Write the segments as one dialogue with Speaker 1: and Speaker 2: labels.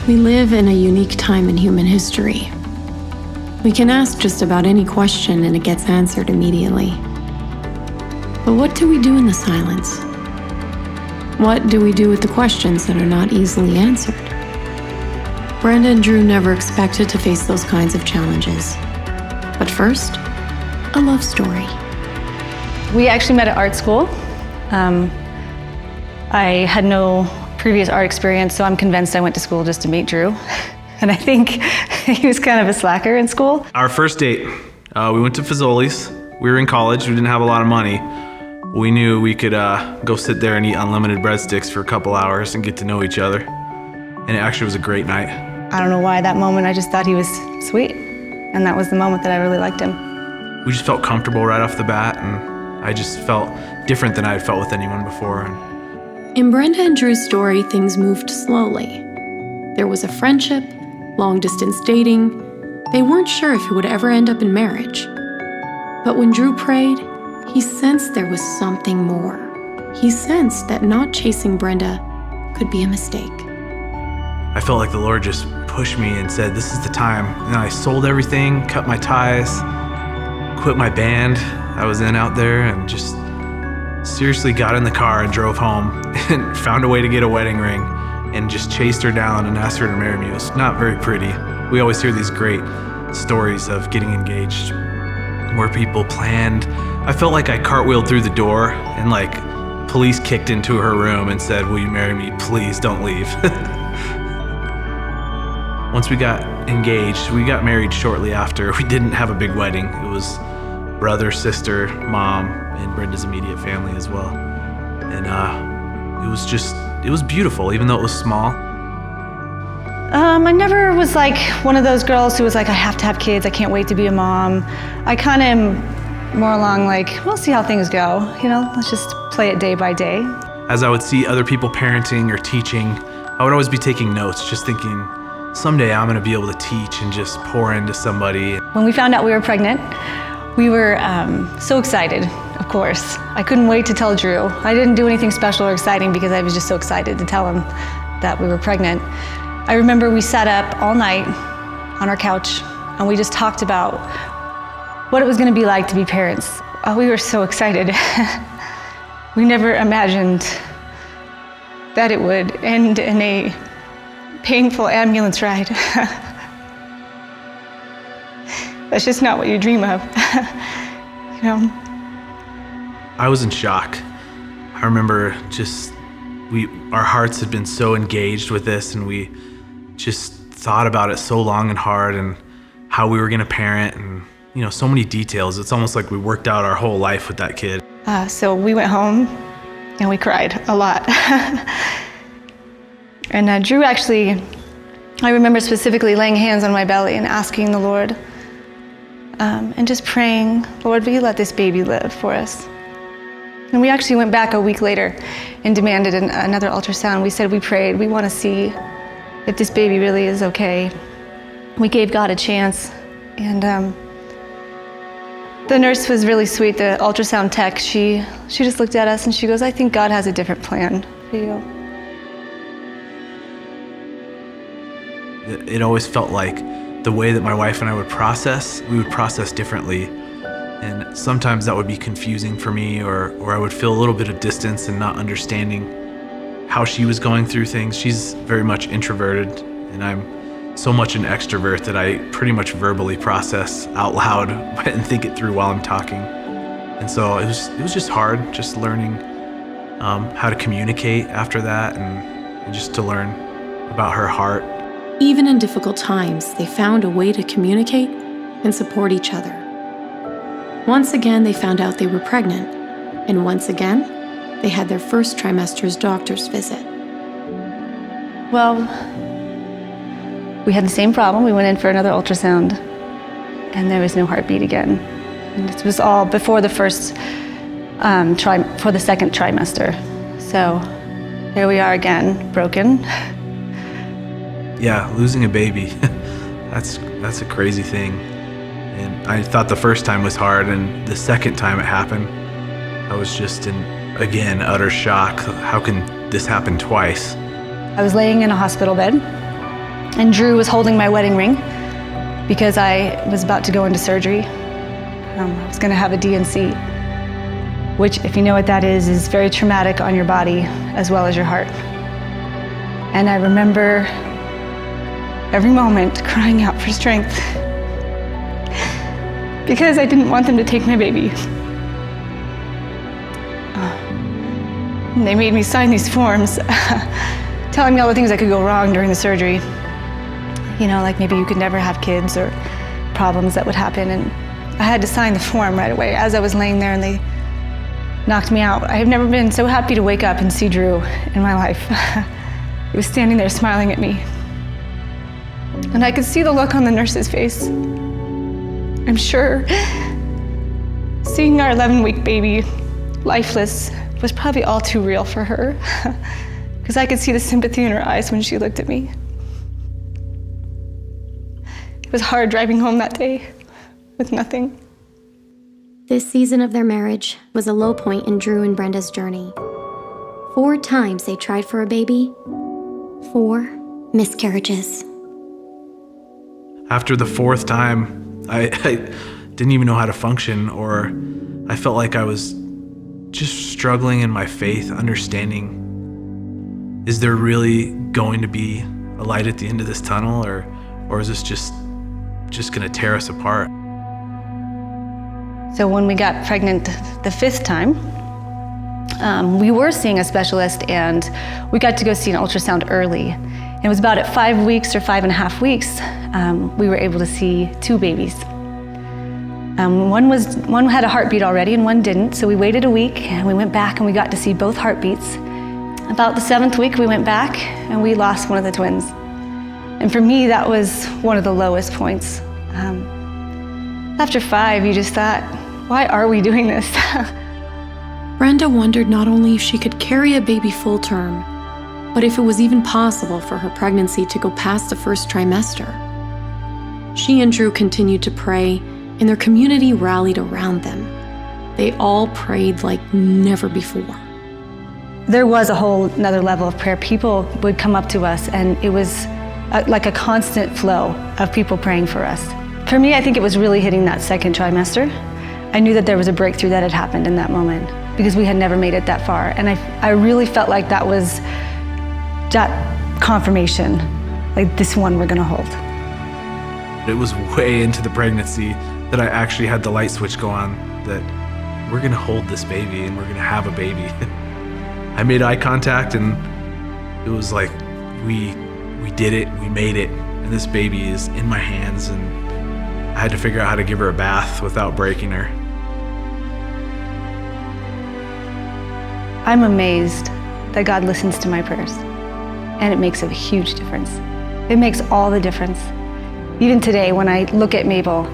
Speaker 1: We live in a unique time in human history. We can ask just about any question and it gets answered immediately. But what do we do in the silence? What do we do with the questions that are not easily answered? Brenda and Drew never expected to face those kinds of challenges. But first, a love story.
Speaker 2: We actually met at art school. I had no previous art experience, so I'm convinced I went to school just to meet Drew. And I think he was kind of a slacker in school.
Speaker 3: Our first date, we went to Fazoli's. We were in college, we didn't have a lot of money. We knew we could go sit there and eat unlimited breadsticks for a couple hours and get to know each other. And it actually was a great night.
Speaker 2: I don't know why that moment, I just thought he was sweet. And that was the moment that I really liked him.
Speaker 3: We just felt comfortable right off the bat, and I just felt different than I had felt with anyone before.
Speaker 1: In Brenda and Drew's story, things moved slowly. There was a friendship, long-distance dating. They weren't sure if it would ever end up in marriage. But when Drew prayed, he sensed there was something more. He sensed that not chasing Brenda could be a mistake.
Speaker 3: I felt like the Lord just pushed me and said, this is the time. And I sold everything, cut my ties, quit my band I was in out there, and just seriously got in the car and drove home and found a way to get a wedding ring and just chased her down and asked her to marry me. It was not very pretty. We always hear these great stories of getting engaged where people planned. I felt like I cartwheeled through the door and like police kicked into her room and said, will you marry me? Please don't leave. Once we got engaged, we got married shortly after. We didn't have a big wedding. It was brother, sister, mom, and Brenda's immediate family as well. And it was beautiful, even though it was small.
Speaker 2: I never was like one of those girls who was like, I have to have kids, I can't wait to be a mom. I kind of am more along like, we'll see how things go. Let's just play it day by day.
Speaker 3: As I would see other people parenting or teaching, I would always be taking notes, just thinking, someday I'm gonna be able to teach and just pour into somebody.
Speaker 2: When we found out we were pregnant, we were so excited, of course. I couldn't wait to tell Drew. I didn't do anything special or exciting because I was just so excited to tell him that we were pregnant. I remember we sat up all night on our couch and we just talked about what it was gonna be like to be parents. We were so excited. We never imagined that it would end in a painful ambulance ride. That's just not what you dream of.
Speaker 3: I was in shock. I remember our hearts had been so engaged with this, and we just thought about it so long and hard, and how we were gonna parent, and so many details. It's almost like we worked out our whole life with that kid.
Speaker 2: So we went home and we cried a lot. And Drew actually, I remember specifically laying hands on my belly and asking the Lord, and just praying, Lord, will you let this baby live for us? And we actually went back a week later and demanded another ultrasound. We said, we prayed, we want to see if this baby really is okay. We gave God a chance. And the nurse was really sweet, the ultrasound tech. She just looked at us and she goes, I think God has a different plan for you.
Speaker 3: It always felt like the way that my wife and I would process, we would process differently. And sometimes that would be confusing for me, or I would feel a little bit of distance and not understanding how she was going through things. She's very much introverted, and I'm so much an extrovert that I pretty much verbally process out loud and think it through while I'm talking. And so it was just hard, just learning how to communicate after that, and just to learn about her heart.
Speaker 1: Even in difficult times, they found a way to communicate and support each other. Once again, they found out they were pregnant, and once again, they had their first trimester's doctor's visit.
Speaker 2: Well, we had the same problem. We went in for another ultrasound, and there was no heartbeat again. And this was all before the first, for the second trimester. So here we are again, broken.
Speaker 3: Yeah, losing a baby, that's a crazy thing. And I thought the first time was hard, and the second time it happened, I was just in, again, utter shock. How can this happen twice?
Speaker 2: I was laying in a hospital bed, And Drew was holding my wedding ring because I was about to go into surgery. I was gonna have a D&C, which, if you know what that is very traumatic on your body as well as your heart. And I remember every moment crying out for strength because I didn't want them to take my baby. And they made me sign these forms telling me all the things that could go wrong during the surgery. You know, like maybe you could never have kids or problems that would happen. And I had to sign the form right away as I was laying there and they knocked me out. I have never been so happy to wake up and see Drew in my life. He was standing there smiling at me. And I could see the look on the nurse's face. I'm sure seeing our 11-week baby, lifeless, was probably all too real for her, because I could see the sympathy in her eyes when she looked at me. It was hard driving home that day with nothing.
Speaker 4: This season of their marriage was a low point in Drew and Brenda's journey. 4 times they tried for a baby, 4 miscarriages.
Speaker 3: After the 4th time, I didn't even know how to function, or I felt like I was just struggling in my faith, understanding, is there really going to be a light at the end of this tunnel, or is this just gonna tear us apart?
Speaker 2: So when we got pregnant the 5th time, we were seeing a specialist and we got to go see an ultrasound early. And it was about at 5 weeks or 5.5 weeks, we were able to see 2 babies. One had a heartbeat already and one didn't, so we waited a week and we went back and we got to see both heartbeats. About the 7th week we went back and we lost one of the twins. And for me, that was one of the lowest points. After 5, you just thought, why are we doing this?
Speaker 1: Brenda wondered not only if she could carry a baby full term, but if it was even possible for her pregnancy to go past the 1st trimester. She and Drew continued to pray, and their community rallied around them. They all prayed like never before.
Speaker 2: There was a whole another level of prayer. People would come up to us and it was like a constant flow of people praying for us. For me, I think it was really hitting that 2nd trimester. I knew that there was a breakthrough that had happened in that moment because we had never made it that far. And I really felt like that was that confirmation, like this one we're gonna hold.
Speaker 3: It was way into the pregnancy that I actually had the light switch go on, that we're gonna hold this baby and we're gonna have a baby. I made eye contact and it was like, we did it, we made it, and this baby is in my hands, and I had to figure out how to give her a bath without breaking her.
Speaker 2: I'm amazed that God listens to my prayers, and it makes a huge difference. It makes all the difference. Even today, when I look at Mabel,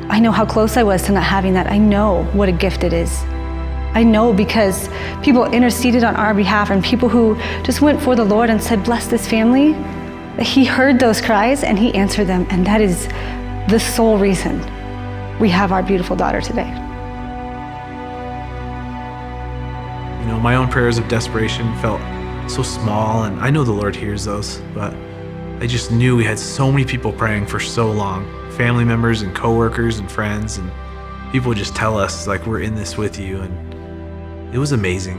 Speaker 2: I know how close I was to not having that. I know what a gift it is. I know because people interceded on our behalf and people who just went for the Lord and said, bless this family, that He heard those cries and He answered them. And that is the sole reason we have our beautiful daughter today.
Speaker 3: You know, my own prayers of desperation felt so small, and I know the Lord hears those, but I just knew we had so many people praying for so long, family members and coworkers and friends, and people would just tell us, like, we're in this with you, and it was amazing.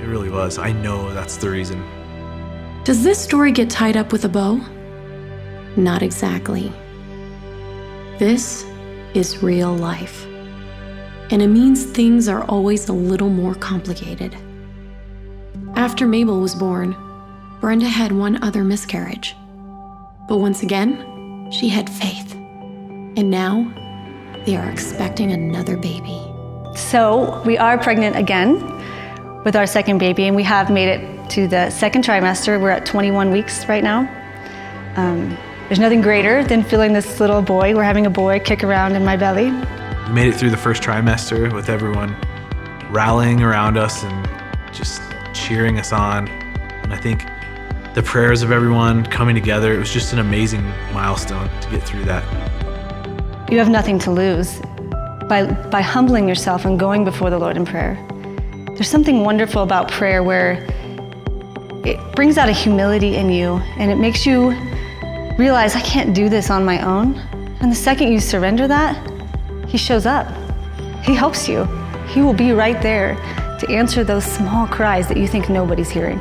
Speaker 3: It really was. I know that's the reason.
Speaker 1: Does this story get tied up with a bow? Not exactly. This is real life, and it means things are always a little more complicated. After Mabel was born, Brenda had one other miscarriage. But once again, she had faith. And now, they are expecting another baby.
Speaker 2: So we are pregnant again with our 2nd baby, and we have made it to the 2nd trimester. We're at 21 weeks right now. There's nothing greater than feeling this little boy. We're having a boy kick around in my belly.
Speaker 3: We made it through the 1st trimester with everyone rallying around us and just cheering us on. And I think the prayers of everyone coming together, it was just an amazing milestone to get through that.
Speaker 2: You have nothing to lose by humbling yourself and going before the Lord in prayer. There's something wonderful about prayer where it brings out a humility in you and it makes you realize I can't do this on my own. And the second you surrender that, he shows up. He helps you. He will be right there to answer those small cries that you think nobody's hearing.